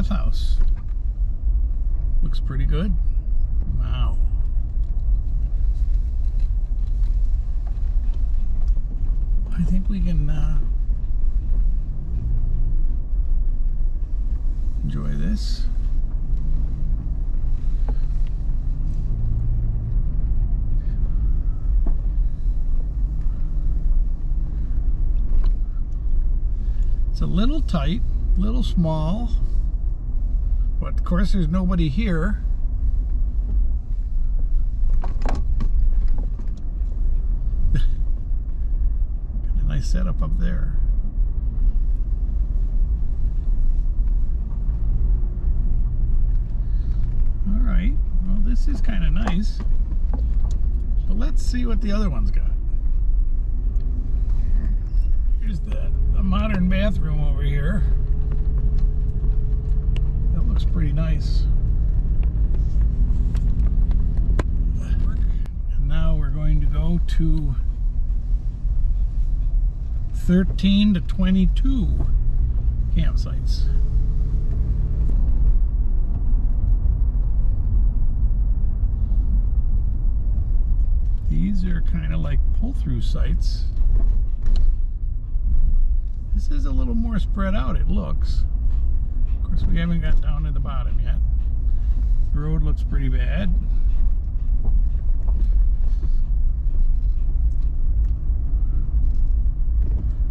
bathhouse. Looks pretty good. Wow. I think we can enjoy this. It's a little tight, a little small, but of course there's nobody here. Got a nice setup up there. All right, well this is kind of nice, but let's see what the other one's got. Here's the modern bathroom over here. That looks pretty nice. And now we're going to go to 13 to 22 campsites. These are kind of like pull-through sites. This is a little more spread out, it looks. Of course, we haven't got down to the bottom yet. The road looks pretty bad.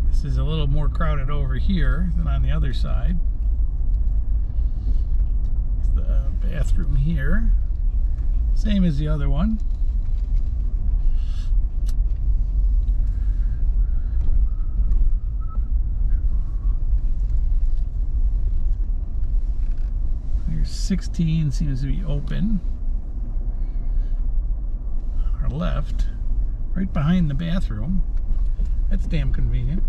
This is a little more crowded over here than on the other side. The bathroom here, same as the other one. There's 16 seems to be open. On our left, right behind the bathroom. That's damn convenient.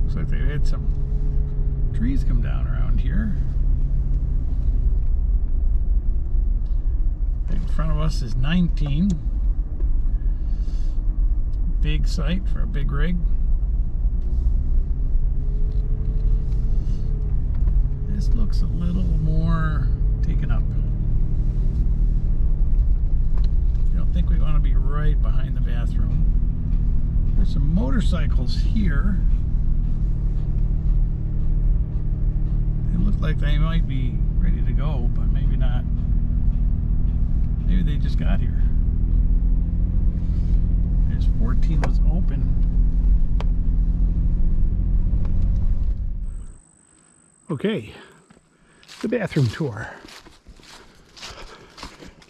Looks like they've had some trees come down around here. In front of us is 19. Big site for a big rig. This looks a little more taken up. I don't think we want to be right behind the bathroom. There's some motorcycles here. They look like they might be ready to go, but maybe not. Maybe they just got here. 14 was open. Okay, the bathroom tour.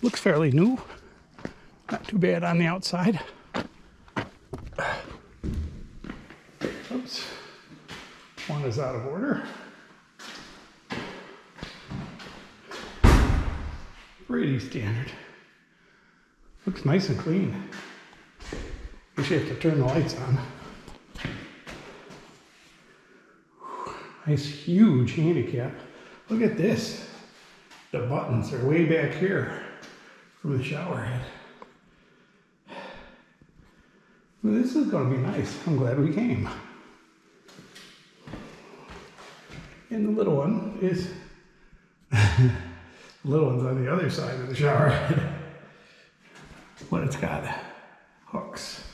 Looks fairly new. Not too bad on the outside. Oops. One is out of order. Pretty standard. Looks nice and clean. You have to turn the lights on. Nice huge handicap. Look at this. The buttons are way back here from the shower head. Well, this is going to be nice. I'm glad we came. And the little one is the little one's on the other side of the shower head. But it's got hooks.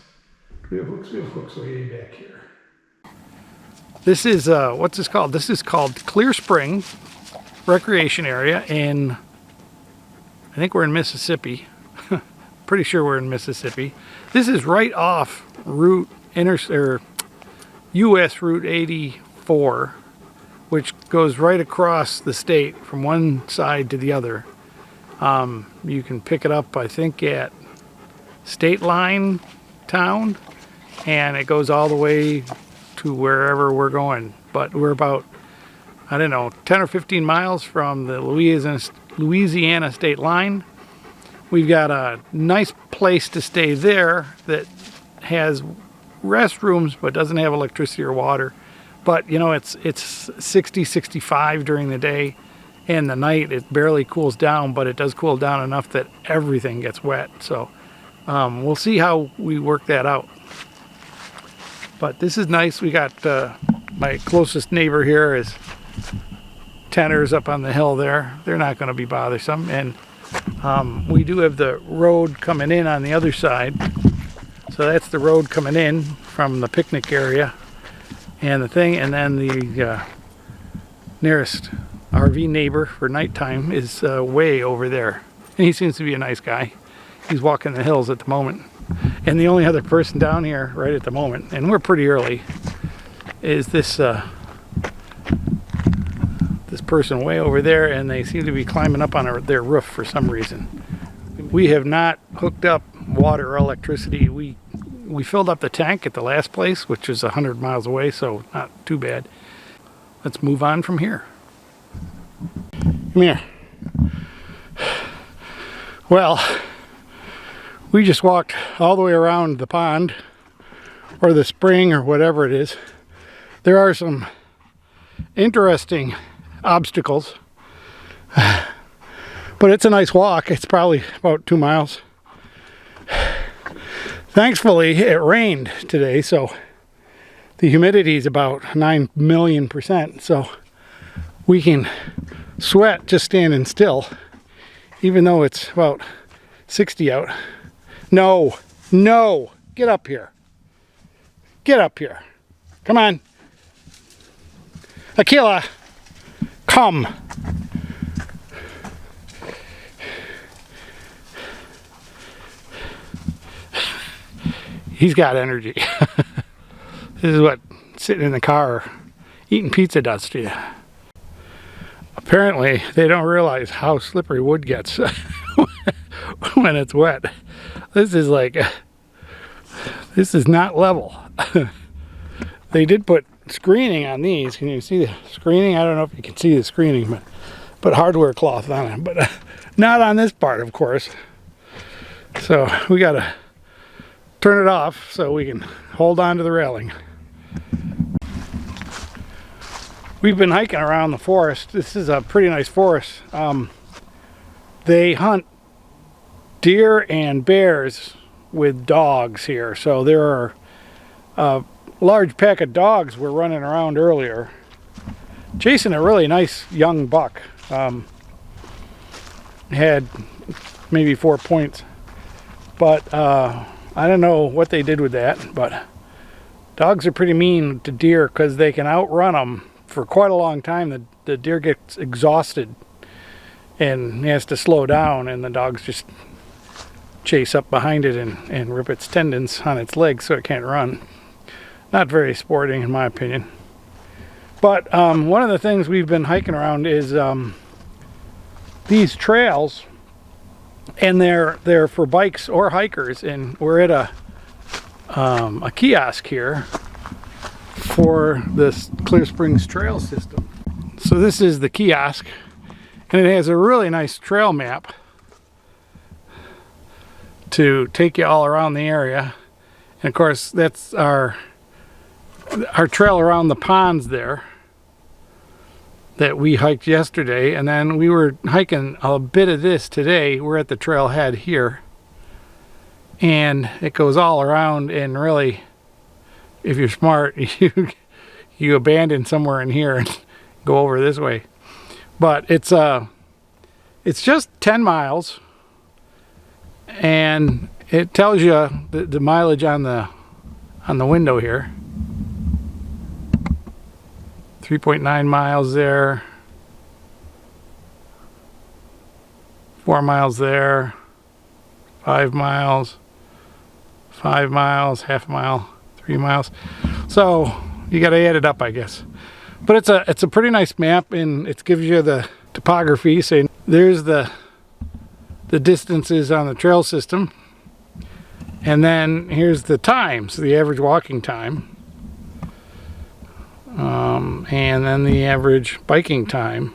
We have hooks way back here. This is, what's this called? This is called Clear Spring Recreation Area in, I think we're in Mississippi. Pretty sure we're in Mississippi. This is right off US Route 84, which goes right across the state from one side to the other. You can pick it up, I think, at State Line Town, and it goes all the way to wherever we're going. But we're about, I don't know, 10 or 15 miles from the Louisiana state line. We've got a nice place to stay there that has restrooms but doesn't have electricity or water. But you know, it's 60, 65 during the day, and the night it barely cools down, but it does cool down enough that everything gets wet. So we'll see how we work that out. But this is nice. We got my closest neighbor here is tenors up on the hill there. They're not going to be bothersome. And we do have the road coming in on the other side. So that's the road coming in from the picnic area and the thing. And then the nearest RV neighbor for nighttime is way over there. And he seems to be a nice guy. He's walking the hills at the moment. And the only other person down here right at the moment, and we're pretty early, is this this person way over there, and they seem to be climbing up on their roof for some reason. We have not hooked up water or electricity. We filled up the tank at the last place, which is 100 miles away, so not too bad. Let's move on from here. Come here. Well, we just walked all the way around the pond or the spring or whatever it is. There are some interesting obstacles, but it's a nice walk. It's probably about 2 miles. Thankfully, it rained today, so the humidity is about 9 million%, so we can sweat just standing still, even though it's about 60 out. No, get up here. Get up here. Come on. Aquila, come. He's got energy. This is what sitting in the car eating pizza does to you. Apparently, they don't realize how slippery wood gets when it's wet. This is not level. They did put screening on these. Can you see the screening? I don't know if you can see the screening, but hardware cloth on it, but not on this part, of course. So we gotta turn it off so we can hold on to the railing. We've been hiking around the forest. This is a pretty nice forest. They hunt deer and bears with dogs here. So there are a large pack of dogs were running around earlier, chasing a really nice young buck. Had maybe 4 points, but I don't know what they did with that. But dogs are pretty mean to deer because they can outrun them for quite a long time. The deer gets exhausted and he has to slow down, and the dogs just chase up behind it and rip its tendons on its legs so it can't run. Not very sporting in my opinion. But one of the things we've been hiking around is these trails, and they're for bikes or hikers, and we're at a kiosk here for this Clear Springs trail system. So this is the kiosk, and it has a really nice trail map to take you all around the area. And of course that's our trail around the ponds there that we hiked yesterday, and then we were hiking a bit of this today. We're at the trailhead here, and it goes all around, and really, if you're smart, you abandon somewhere in here and go over this way. But it's just 10 miles, and it tells you the mileage on the window here. 3.9 miles there, 4 miles there, 5 miles, 5 miles, half a mile, 3 miles. So you got to add it up, I guess. But it's a pretty nice map, and it gives you the topography. So there's the distances on the trail system, and then here's the times, the average walking time, and then the average biking time.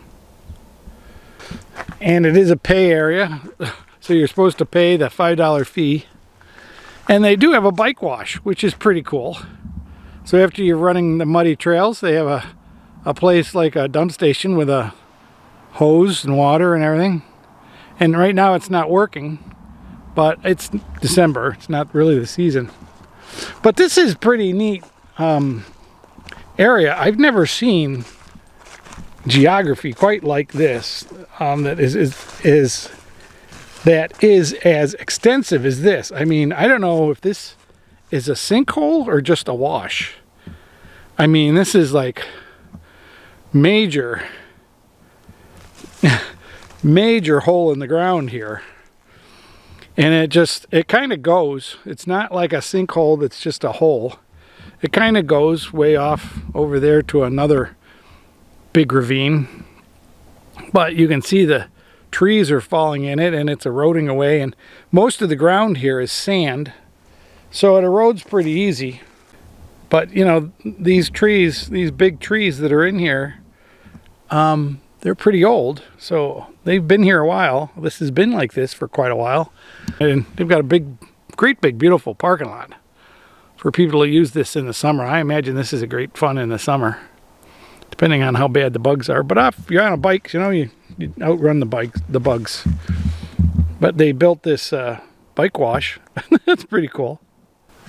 And it is a pay area, so you're supposed to pay the $5 fee. And they do have a bike wash, which is pretty cool. So after you're running the muddy trails, they have a place like a dump station with a hose and water and everything. And right now it's not working, but it's December. It's not really the season. But this is pretty neat area. I've never seen geography quite like this that is as extensive as this. I mean, I don't know if this is a sinkhole or just a wash. I mean, this is like major major hole in the ground here, and it kind of goes. It's not like a sinkhole that's just a hole. It kind of goes way off over there to another big ravine, but you can see the trees are falling in it and it's eroding away, and most of the ground here is sand, so it erodes pretty easy. But you know, these trees, these big trees that are in here, they're pretty old, so they've been here a while. This has been like this for quite a while, and they've got a great big beautiful parking lot for people to use this in the summer. I imagine this is a great fun in the summer, depending on how bad the bugs are. But if you're on a bike, you know, you outrun the bugs. But they built this bike wash. That's pretty cool.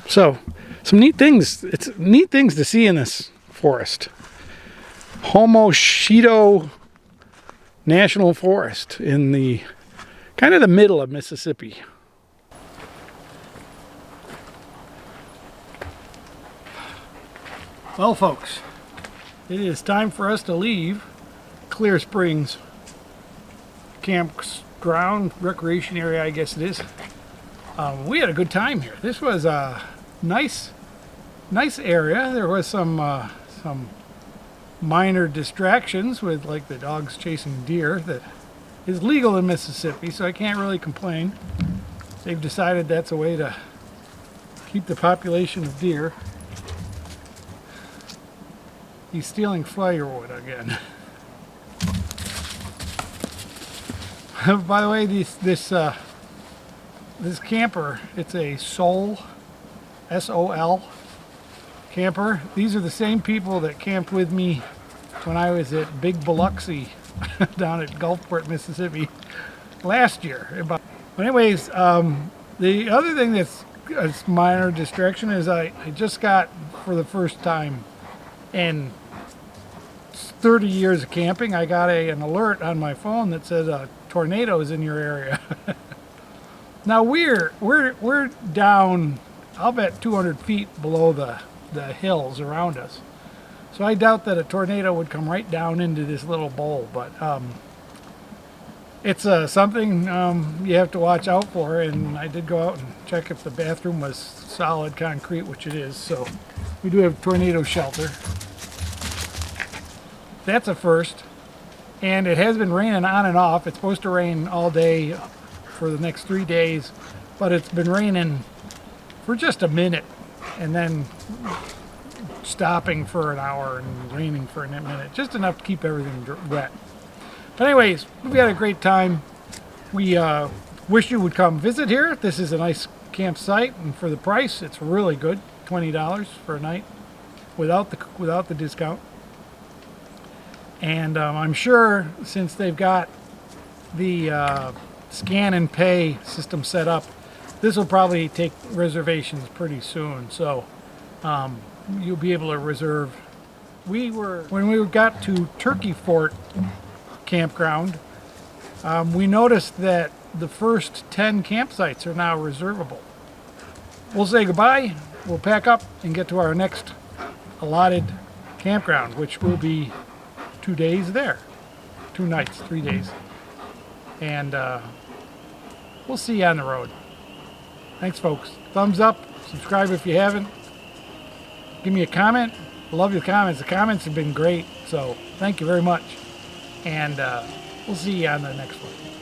So some neat things. It's neat things to see in this forest. Homoshido National Forest in the kind of the middle of Mississippi. Well, folks, it is time for us to leave Clear Springs Campground recreation area, I guess it is. We had a good time here. This was a nice area. There was some minor distractions with, like, the dogs chasing deer that is legal in Mississippi, so I can't really complain. They've decided that's a way to keep the population of deer. He's stealing firewood again. By the way, this camper, it's a Sol, S-O-L camper. These are the same people that camped with me when I was at Big Biloxi down at Gulfport, Mississippi last year. But anyways, the other thing that's a minor distraction is I just got, for the first time in 30 years of camping, I got an alert on my phone that said tornadoes in your area. Now we're down, I'll bet 200 feet below the hills around us, so I doubt that a tornado would come right down into this little bowl, but it's something you have to watch out for. And I did go out and check if the bathroom was solid concrete, which it is, so we do have tornado shelter. That's a first. And it has been raining on and off. It's supposed to rain all day for the next 3 days, but it's been raining for just a minute and then stopping for an hour and raining for a minute, just enough to keep everything wet. But anyways, we've had a great time. We wish you would come visit here. This is a nice campsite, and for the price, it's really good. $20 for a night without the discount. And I'm sure, since they've got the scan and pay system set up, this will probably take reservations pretty soon. So you'll be able to reserve. When we got to Turkey Fort Campground, we noticed that the first 10 campsites are now reservable. We'll say goodbye. We'll pack up and get to our next allotted campground, which will be 2 days there, 2 nights, 3 days, and we'll see you on the road. Thanks, folks. Thumbs up, subscribe if you haven't. Give me a comment. I love your comments. The comments have been great, so thank you very much, and we'll see you on the next one.